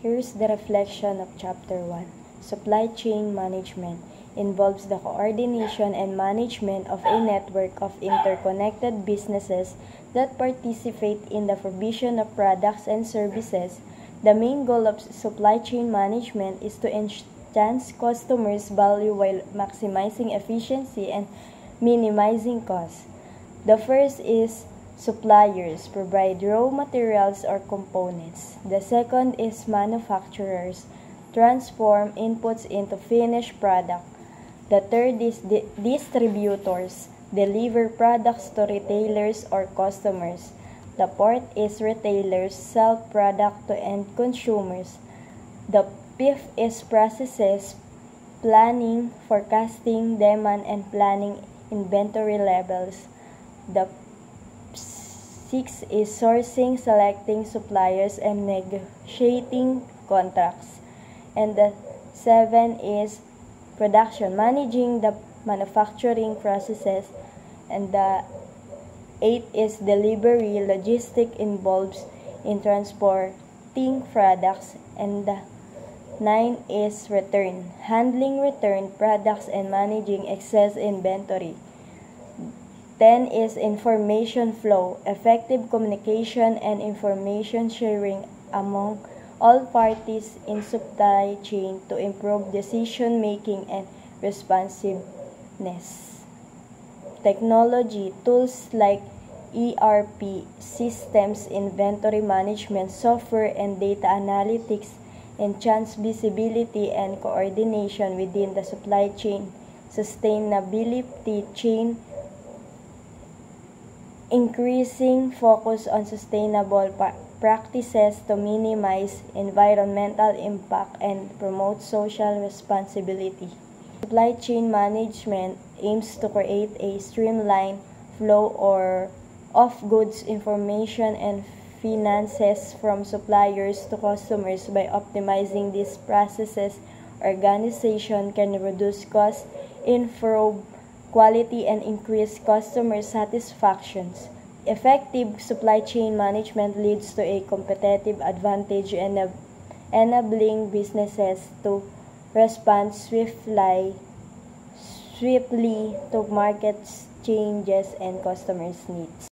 Here's the reflection of Chapter 1. Supply chain management involves the coordination and management of a network of interconnected businesses that participate in the provision of products and services. The main goal of supply chain management is to enhance customers' value while maximizing efficiency and minimizing costs. The first is suppliers provide raw materials or components. The second is manufacturers transform inputs into finished product. The third is distributors deliver products to retailers or customers. The fourth is retailers sell product to end consumers. The fifth is processes planning, forecasting demand, and planning inventory levels. The sixth is sourcing, selecting suppliers, and negotiating contracts. And the seventh is production, managing the manufacturing processes. And the eighth is delivery, logistics involves in transporting products. And the ninth is return, handling returned products and managing excess inventory. 10 is information flow, effective communication and information sharing among all parties in supply chain to improve decision making and responsiveness. Technology tools like ERP systems, inventory management software, and data analytics enhance visibility and coordination within the supply chain. Sustainability chain increasing focus on sustainable practices to minimize environmental impact and promote social responsibility. Supply chain management aims to create a streamlined flow of goods, information, and finances from suppliers to customers. By optimizing these processes, organization can reduce costs, improve quality, and increase customer satisfaction. Effective supply chain management leads to a competitive advantage and enabling businesses to respond swiftly to market changes and customers' needs.